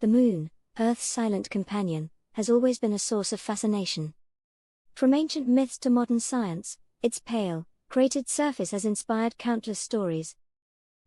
The moon, Earth's silent companion, has always been a source of fascination. From ancient myths to modern science, its pale, cratered surface has inspired countless stories.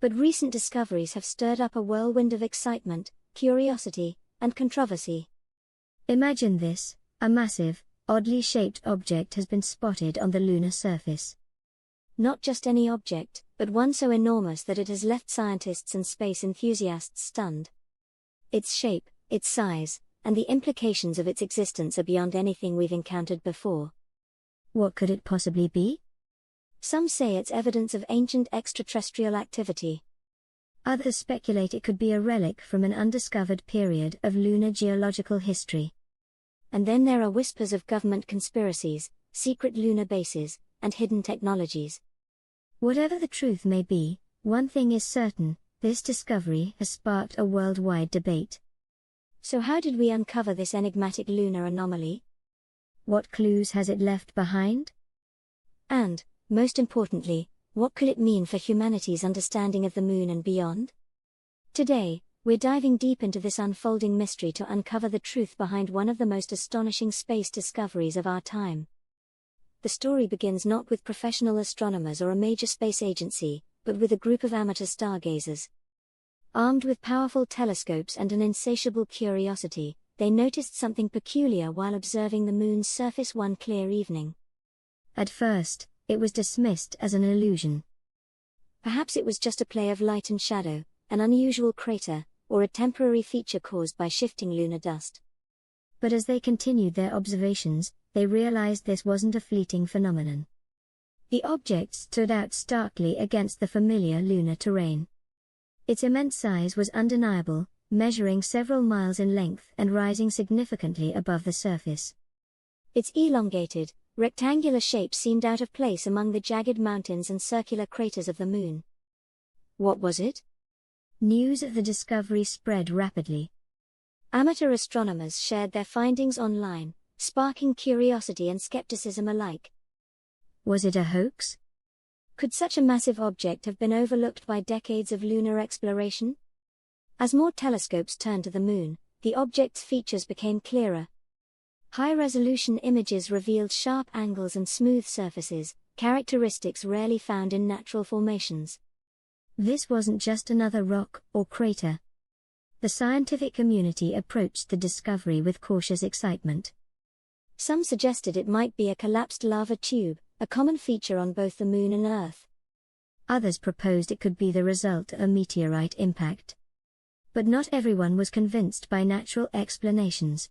But recent discoveries have stirred up a whirlwind of excitement, curiosity, and controversy. Imagine this: a massive, oddly shaped object has been spotted on the lunar surface. Not just any object, but one so enormous that it has left scientists and space enthusiasts stunned. Its shape, its size, and the implications of its existence are beyond anything we've encountered before. What could it possibly be? Some say it's evidence of ancient extraterrestrial activity. Others speculate it could be a relic from an undiscovered period of lunar geological history. And then there are whispers of government conspiracies, secret lunar bases, and hidden technologies. Whatever the truth may be, one thing is certain: this discovery has sparked a worldwide debate. So how did we uncover this enigmatic lunar anomaly? What clues has it left behind? And, most importantly, what could it mean for humanity's understanding of the moon and beyond? Today, we're diving deep into this unfolding mystery to uncover the truth behind one of the most astonishing space discoveries of our time. The story begins not with professional astronomers or a major space agency, but with a group of amateur stargazers. Armed with powerful telescopes and an insatiable curiosity, they noticed something peculiar while observing the moon's surface one clear evening. At first, it was dismissed as an illusion. Perhaps it was just a play of light and shadow, an unusual crater, or a temporary feature caused by shifting lunar dust. But as they continued their observations, they realized this wasn't a fleeting phenomenon. The object stood out starkly against the familiar lunar terrain. Its immense size was undeniable, measuring several miles in length and rising significantly above the surface. Its elongated, rectangular shape seemed out of place among the jagged mountains and circular craters of the moon. What was it? News of the discovery spread rapidly. Amateur astronomers shared their findings online, sparking curiosity and skepticism alike. Was it a hoax? Could such a massive object have been overlooked by decades of lunar exploration? As more telescopes turned to the moon, the object's features became clearer. High-resolution images revealed sharp angles and smooth surfaces, characteristics rarely found in natural formations. This wasn't just another rock or crater. The scientific community approached the discovery with cautious excitement. Some suggested it might be a collapsed lava tube, a common feature on both the moon and Earth. Others proposed it could be the result of a meteorite impact. But not everyone was convinced by natural explanations.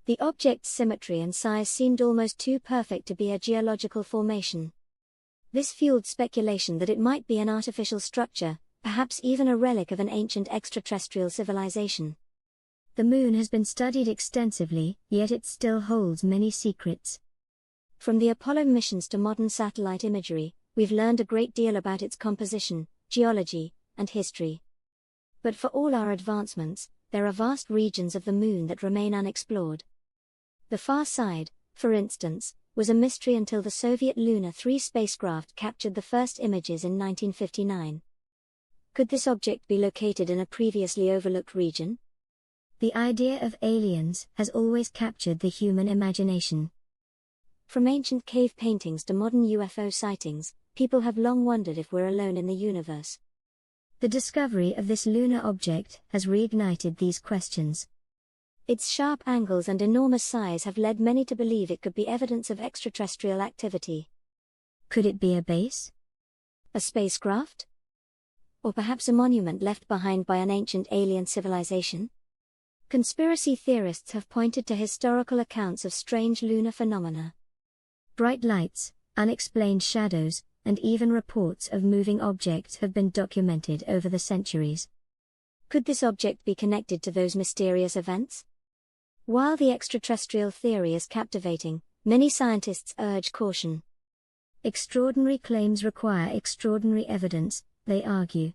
The object's symmetry and size seemed almost too perfect to be a geological formation. This fueled speculation that it might be an artificial structure, perhaps even a relic of an ancient extraterrestrial civilization. The moon has been studied extensively, yet it still holds many secrets. From the Apollo missions to modern satellite imagery, we've learned a great deal about its composition, geology, and history. But for all our advancements, there are vast regions of the moon that remain unexplored. The far side, for instance, was a mystery until the Soviet Luna 3 spacecraft captured the first images in 1959. Could this object be located in a previously overlooked region? The idea of aliens has always captured the human imagination. From ancient cave paintings to modern UFO sightings, people have long wondered if we're alone in the universe. The discovery of this lunar object has reignited these questions. Its sharp angles and enormous size have led many to believe it could be evidence of extraterrestrial activity. Could it be a base? A spacecraft? Or perhaps a monument left behind by an ancient alien civilization? Conspiracy theorists have pointed to historical accounts of strange lunar phenomena. Bright lights, unexplained shadows, and even reports of moving objects have been documented over the centuries. Could this object be connected to those mysterious events? While the extraterrestrial theory is captivating, many scientists urge caution. Extraordinary claims require extraordinary evidence, they argue.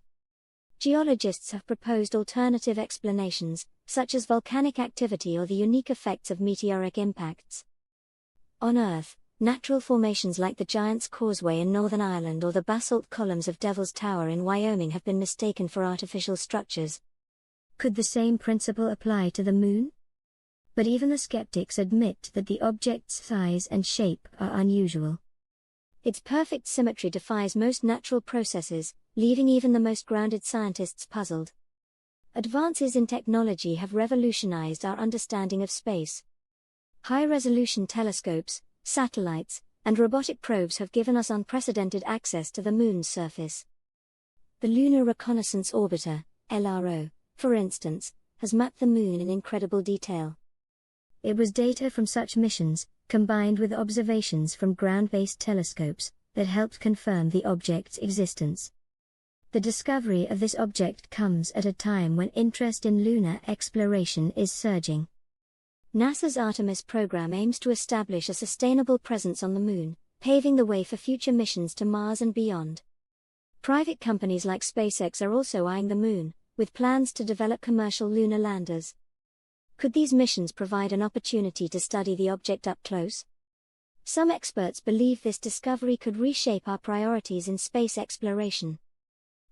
Geologists have proposed alternative explanations, such as volcanic activity or the unique effects of meteoric impacts. On Earth, natural formations like the Giant's Causeway in Northern Ireland or the basalt columns of Devil's Tower in Wyoming have been mistaken for artificial structures. Could the same principle apply to the moon? But even the skeptics admit that the object's size and shape are unusual. Its perfect symmetry defies most natural processes, leaving even the most grounded scientists puzzled. Advances in technology have revolutionized our understanding of space. High-resolution telescopes, satellites, and robotic probes have given us unprecedented access to the moon's surface. The Lunar Reconnaissance Orbiter, LRO, for instance, has mapped the moon in incredible detail. It was data from such missions, combined with observations from ground-based telescopes, that helped confirm the object's existence. The discovery of this object comes at a time when interest in lunar exploration is surging. NASA's Artemis program aims to establish a sustainable presence on the moon, paving the way for future missions to Mars and beyond. Private companies like SpaceX are also eyeing the moon, with plans to develop commercial lunar landers. Could these missions provide an opportunity to study the object up close? Some experts believe this discovery could reshape our priorities in space exploration.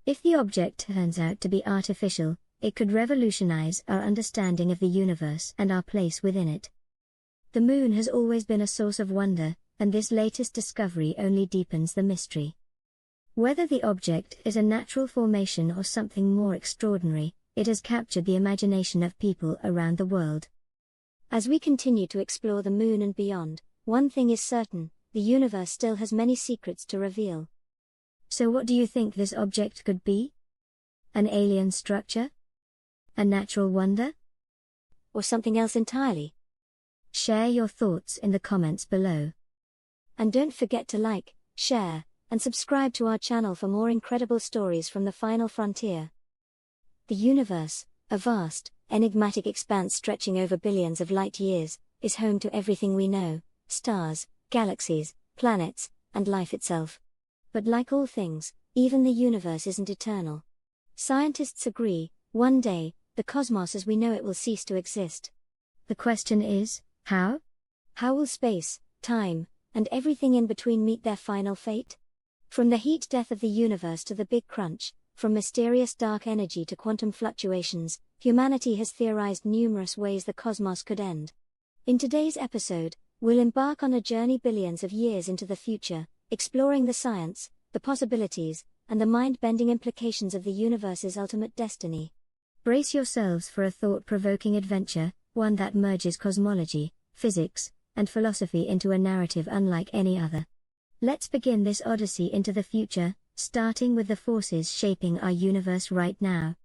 If the object turns out to be artificial, it could revolutionize our understanding of the universe and our place within it. The moon has always been a source of wonder, and this latest discovery only deepens the mystery. Whether the object is a natural formation or something more extraordinary, it has captured the imagination of people around the world. As we continue to explore the moon and beyond, one thing is certain: the universe still has many secrets to reveal. So what do you think this object could be? An alien structure? A natural wonder? Or something else entirely? Share your thoughts in the comments below. And don't forget to like, share, and subscribe to our channel for more incredible stories from the final frontier. The universe, a vast, enigmatic expanse stretching over billions of light years, is home to everything we know: stars, galaxies, planets, and life itself. But like all things, even the universe isn't eternal. Scientists agree, one day, the cosmos as we know it will cease to exist. The question is, how? How will space, time, and everything in between meet their final fate? From the heat death of the universe to the Big Crunch, from mysterious dark energy to quantum fluctuations, humanity has theorized numerous ways the cosmos could end. In today's episode, we'll embark on a journey billions of years into the future, exploring the science, the possibilities, and the mind-bending implications of the universe's ultimate destiny. Brace yourselves for a thought-provoking adventure, one that merges cosmology, physics, and philosophy into a narrative unlike any other. Let's begin this odyssey into the future, starting with the forces shaping our universe right now.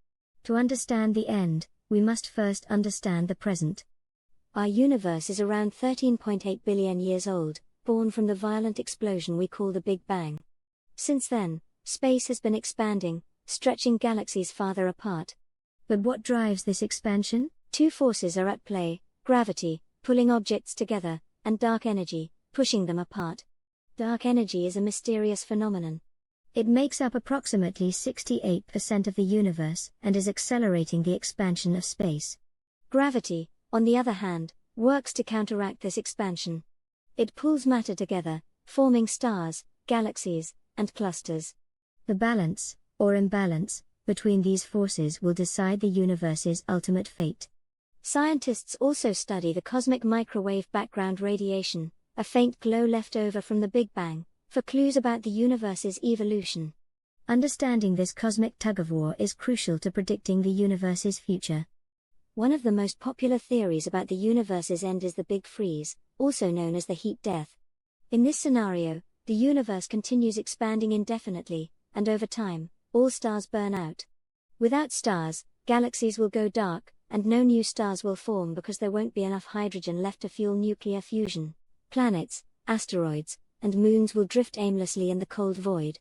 To understand the end, we must first understand the present. Our universe is around 13.8 billion years old, born from the violent explosion we call the Big Bang. Since then, space has been expanding, stretching galaxies farther apart. But what drives this expansion? Two forces are at play: gravity, pulling objects together, and dark energy, pushing them apart. Dark energy is a mysterious phenomenon. It makes up approximately 68% of the universe and is accelerating the expansion of space. Gravity, on the other hand, works to counteract this expansion. It pulls matter together, forming stars, galaxies, and clusters. The balance, or imbalance, between these forces will decide the universe's ultimate fate. Scientists also study the cosmic microwave background radiation, a faint glow left over from the Big Bang, for clues about the universe's evolution. Understanding this cosmic tug-of-war is crucial to predicting the universe's future. One of the most popular theories about the universe's end is the Big Freeze, also known as the heat death. In this scenario, the universe continues expanding indefinitely, and over time, all stars burn out. Without stars, galaxies will go dark, and no new stars will form because there won't be enough hydrogen left to fuel nuclear fusion. Planets, asteroids, and moons will drift aimlessly in the cold void.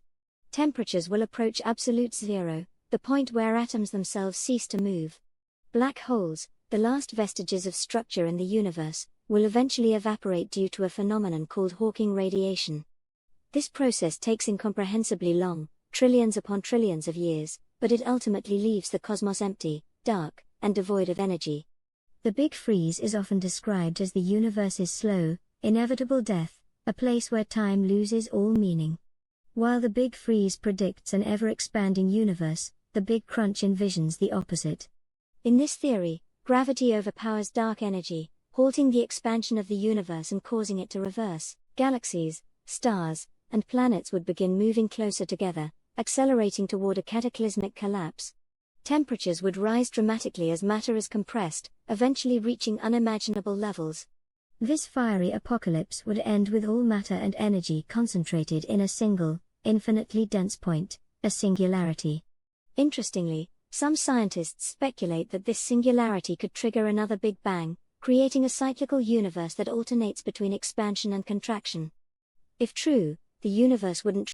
Temperatures will approach absolute zero, the point where atoms themselves cease to move. Black holes, the last vestiges of structure in the universe, will eventually evaporate due to a phenomenon called Hawking radiation. This process takes incomprehensibly long, trillions upon trillions of years, but it ultimately leaves the cosmos empty, dark, and devoid of energy. The Big Freeze is often described as the universe's slow, inevitable death, a place where time loses all meaning. While the Big Freeze predicts an ever-expanding universe, the Big Crunch envisions the opposite. In this theory, gravity overpowers dark energy, halting the expansion of the universe and causing it to reverse. Galaxies, stars, and planets would begin moving closer together, accelerating toward a cataclysmic collapse. Temperatures would rise dramatically as matter is compressed, eventually reaching unimaginable levels. This fiery apocalypse would end with all matter and energy concentrated in a single, infinitely dense point, a singularity. Interestingly, some scientists speculate that this singularity could trigger another Big Bang, creating a cyclical universe that alternates between expansion and contraction. If true, the universe wouldn't